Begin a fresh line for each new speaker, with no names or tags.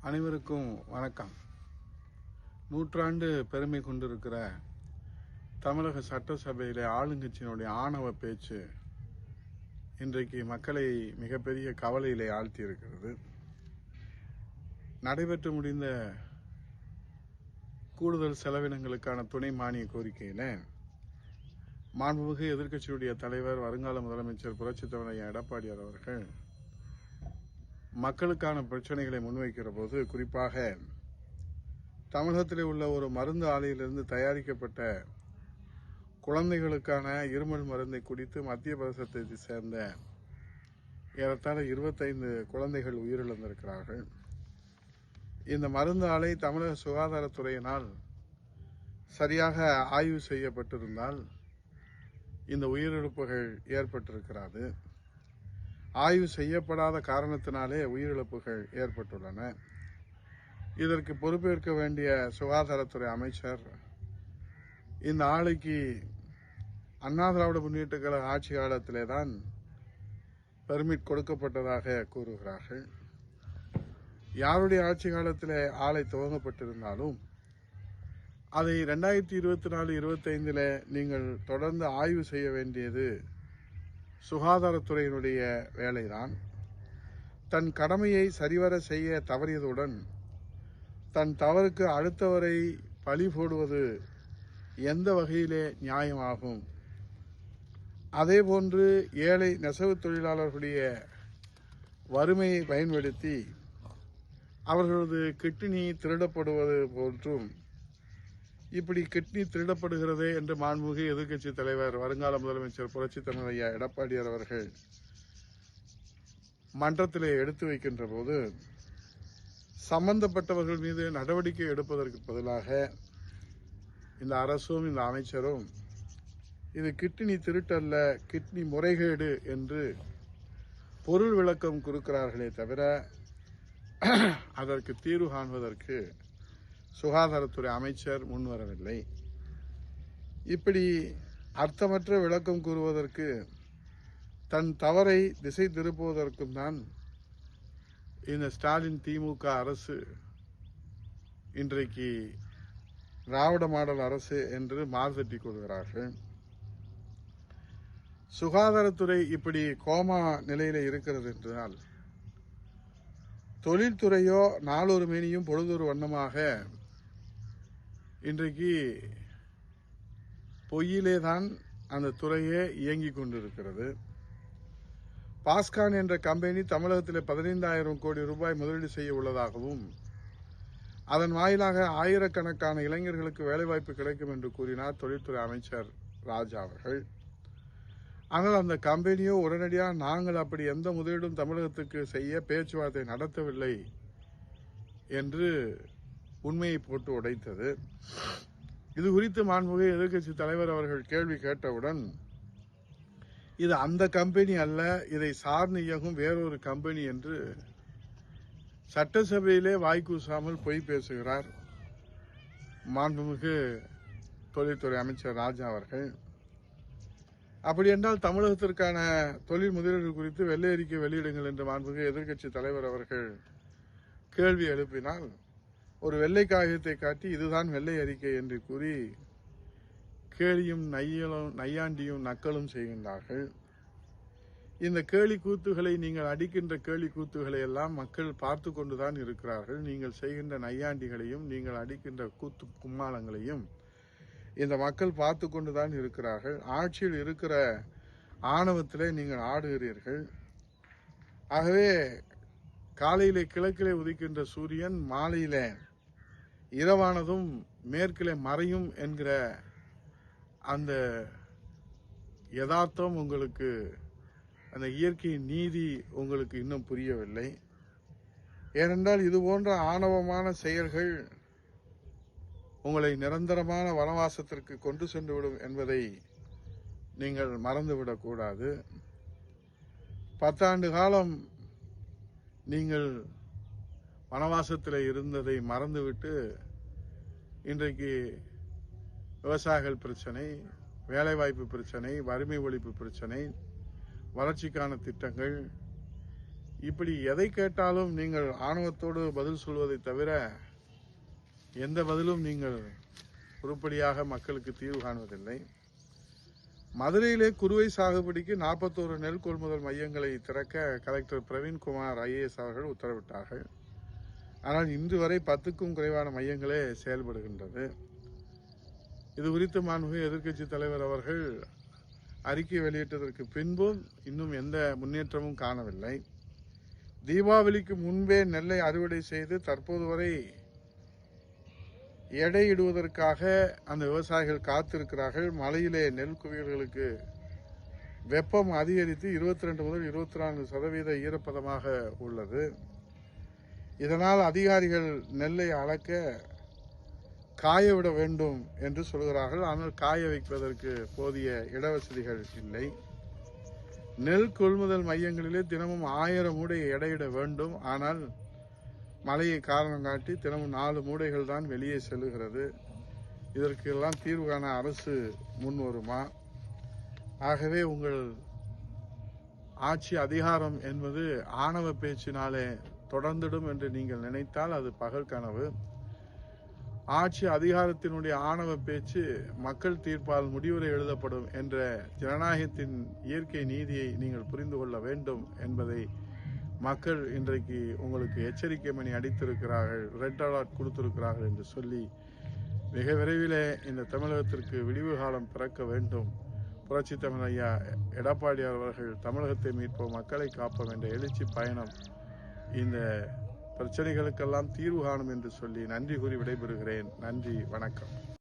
அனைவருக்கும் வணக்கம். நூற்றாண்டு பெருமை கொண்டிருக்கிற தமிழக சட்டசபையிலே ஆளுங்கட்சியினுடைய ஆணவ பேச்சு இன்றைக்கு மக்களை மிகப்பெரிய கவலையிலே ஆழ்த்தி இருக்கிறது. நடைபெற்று முடிந்த கூடுதல் செலவினங்களுக்கான துணை மானிய கோரிக்கையில மாண்புமிகு எதிர்க்கட்சியுடைய தலைவர் வருங்கால முதலமைச்சர் புரட்சித் தலைவர் எடப்பாடியார் அவர்கள் மக்களுக்கான பிரச்சனைகளை முன்வைக்கிற போது, குறிப்பாக தமிழகத்தில் உள்ள ஒரு மருந்து ஆலையிலிருந்து தயாரிக்கப்பட்ட குழந்தைகளுக்கான இருமல் மருந்தை குடித்து மத்திய பிரதேசத்தை சேர்ந்த ஏறத்தாழ 25 குழந்தைகள் உயிரிழந்திருக்கிறார்கள். இந்த மருந்து ஆலை தமிழக சுகாதாரத்துறையினால் சரியாக ஆய்வு செய்யப்பட்டிருந்தால் இந்த உயிரிழப்புகள் ஏற்பட்டிருக்கிறது. ஆய்வு செய்யப்படாத காரணத்தினாலே உயிரிழப்புகள் ஏற்பட்டுள்ளன. இதற்கு பொறுப்பேற்க வேண்டிய சுகாதாரத்துறை அமைச்சர் இந்த ஆலைக்கு அண்ணா திராவிட முன்னேற்ற கழக ஆட்சி காலத்திலே தான் பெர்மிட் கொடுக்கப்பட்டதாக கூறுகிறார்கள். யாருடைய ஆட்சி காலத்திலே ஆலை துவங்கப்பட்டிருந்தாலும் அதை 2024-25 நீங்கள் தொடர்ந்து ஆய்வு செய்ய வேண்டியது சுகாதாரத்துறையினுடைய வேலைதான். தன் கடமையை சரிவர செய்ய தவறியதுடன் தன் தவறுக்கு அடுத்தவரை பழி போடுவது எந்த வகையிலே நியாயமாகும்? அதேபோன்று ஏழை நெசவு தொழிலாளர்களுடைய வறுமையை பயன்படுத்தி அவர்களது கிட்னி திருடப்படுவது போன்றும், இப்படி கிட்னி திருடப்படுகிறதே என்று மாண்புமிகு எதிர்க்கட்சி தலைவர் வருங்கால முதலமைச்சர் புரட்சித் தலைவர் எடப்பாடியார் அவர்கள் மன்றத்திலே எடுத்து வைக்கின்ற போது, சம்பந்தப்பட்டவர்கள் மீது நடவடிக்கை எடுப்பதற்கு பதிலாக இந்த அரசும் இந்த அமைச்சரும் இது கிட்னி திருட்டல்ல, கிட்னி முறைகேடு என்று பொருள் விளக்கம் கொடுக்கிறார்களே தவிர அதற்கு தீர்வு காண்பதற்கு சுகாதாரத்துறை அமைச்சர் முன்வரவில்லை. இப்படி அர்த்தமற்ற விளக்கம் கூறுவதற்கு, தன் தவறை திசை திருப்புவதற்கும் தான் இந்த ஸ்டாலின் திமுக அரசு இன்றைக்கு திராவிட மாடல் அரசு என்று மார்தட்டிக் கொள்கிறார்கள். சுகாதாரத்துறை இப்படி கோமா நிலையில இருக்கிறது என்றால், தொழில்துறையோ நாளொரு மேனியும் பொழுதொரு வண்ணமாக இன்றைக்கு பொய்யிலே தான் அந்த துறையே இயங்கிக் கொண்டிருக்கிறது. பாஸ்கான் என்ற கம்பெனி தமிழகத்தில் 15,000 கோடி ரூபாய் முதலீடு செய்ய உள்ளதாகவும், அதன் வாயிலாக ஆயிரக்கணக்கான இளைஞர்களுக்கு வேலைவாய்ப்பு கிடைக்கும் என்று கூறினார் தொழில்துறை அமைச்சர் ராஜா அவர்கள். ஆனால் அந்த கம்பெனியோ உடனடியாக நாங்கள் அப்படி எந்த முதலீடும் தமிழகத்துக்கு செய்ய பேச்சுவார்த்தை நடத்தவில்லை என்று உண்மையை போட்டு உடைத்தது. இது குறித்து மாண்புமிகு எதிர்க்கட்சி தலைவர் அவர்கள் கேள்வி கேட்டவுடன், இது அந்த கம்பெனி அல்ல, இதை சார்ந்து இயங்கும் வேறொரு கம்பெனி என்று சட்டசபையிலே வாய்க்கூசாமல் பொய் பேசுகிறார் மாண்புமிகு தொழில்துறை அமைச்சர் ராஜா அவர்கள். அப்படி என்றால் தமிழகத்திற்கான தொழில் முதலீடு குறித்து வெள்ளை அறிக்கை வெளியிடுங்கள் என்று மாண்புமிகு எதிர்க்கட்சி தலைவர் அவர்கள் கேள்வி எழுப்பினால், ஒரு வெள்ளை காகிதத்தை காட்டி இதுதான் வெள்ளை அறிக்கை என்று கூறி கேலியும் நையாண்டியும் நக்கலும் செய்கின்றார்கள். இந்த கேலி கூத்துகளை, நீங்கள் அடிக்கின்ற கேலி கூத்துகளை எல்லாம் மக்கள் பார்த்து கொண்டுதான் இருக்கிறார்கள். நீங்கள் செய்கின்ற நையாண்டிகளையும் நீங்கள் அடிக்கின்ற கூத்து கும்மாளங்களையும் இந்த மக்கள் பார்த்து கொண்டுதான் இருக்கிறார்கள். ஆட்சியில் இருக்கிற ஆணவத்திலே நீங்கள் ஆடுகிறீர்கள். ஆகவே காலையிலே கிழக்கிலே உதிக்கின்ற சூரியன் மாலையிலே இரவானதும் மேற்கிலே மறையும் என்கிற அந்த யதார்த்தம் உங்களுக்கு, அந்த இயற்கையின் நீதி உங்களுக்கு இன்னும் புரியவில்லை. ஏனென்றால் இது போன்ற ஆணவமான செயல்கள் உங்களை நிரந்தரமான வனவாசத்திற்கு கொண்டு சென்றுவிடும் என்பதை நீங்கள் மறந்துவிடக்கூடாது. 10 ஆண்டு காலம் நீங்கள் வனவாசத்தில் இருந்ததை மறந்துவிட்டு இன்றைக்கு விவசாயிகள் பிரச்சனை, வேலைவாய்ப்பு பிரச்சனை, வறுமை ஒழிப்பு பிரச்சனை, வளர்ச்சிக்கான திட்டங்கள் இப்படி எதை கேட்டாலும் நீங்கள் ஆணவத்தோடு பதில் சொல்வதை தவிர எந்த பதிலும் நீங்கள் உருப்படியாக மக்களுக்கு தீர்வு காணுவதில்லை. மதுரையிலே குறுவை சாகுபடிக்கு 41 நெல் கொள்முதல் மையங்களை திறக்க கலெக்டர் பிரவீன்குமார் IAS அவர்கள் உத்தரவிட்டார்கள். ஆனால் இன்று வரை 10க்கும் குறைவான மையங்களே செயல்படுகின்றது. இது குறித்து மாண்புமிகு எதிர்க்கட்சி தலைவர் அவர்கள் அறிக்கை வெளியிட்டதற்கு பின்பும் இன்னும் எந்த முன்னேற்றமும் காணவில்லை. தீபாவளிக்கு முன்பே நெல்லை அறுவடை செய்து தற்போது வரை எடையிடுவதற்காக அந்த விவசாயிகள் காத்திருக்கிறார்கள். மழையிலே நெல் குவியல்களுக்கு வெப்பம் அதிகரித்து 22 முதல் 24% ஈரப்பதமாக உள்ளது. இதனால் அதிகாரிகள் நெல்லை அளக்க காய விட வேண்டும் என்று சொல்கிறார்கள். ஆனால் காய வைப்பதற்கு போதிய இடவசதிகள் இல்லை. நெல் கொள்முதல் மையங்களிலே தினமும் 1000 மூடை எடையிட வேண்டும். ஆனால் மழையை காரணம் காட்டி தினமும் 4 மூடைகள் தான் வெளியே செல்லுகிறது. இதற்கெல்லாம் தீர்வு காண அரசு முன் வருமா? ஆகவே உங்கள் ஆட்சி அதிகாரம் என்பது ஆணவ பேச்சினாலே தொடர்ந்திடும் என்று நீங்கள் நினைத்தால் அது பகல் கனவு. ஆட்சி அதிகாரத்தினுடைய ஆணவ பேச்சு மக்கள் தீர்ப்பால் முடிவுரை எழுதப்படும் என்ற ஜனநாயகத்தின் இயற்கை நீதியை நீங்கள் புரிந்து கொள்ள வேண்டும் என்பதை மக்கள் இன்றைக்கு உங்களுக்கு எச்சரிக்கை மணி அடித்திருக்கிறார்கள், ரெட் அலர்ட் கொடுத்திருக்கிறார்கள் என்று சொல்லி மிக விரைவிலே இந்த தமிழகத்திற்கு விடிவு காலம் பிறக்க வேண்டும். புரட்சி தமிழ் ஐயா எடப்பாடி அவர்கள் தமிழகத்தை மீட்போம், மக்களை காப்போம் என்ற எழுச்சி பயணம் இந்த பிரச்சனைகளுக்கெல்லாம் தீர்வு காணும் என்று சொல்லி நன்றி கூறி விடைபெறுகிறேன். நன்றி, வணக்கம்.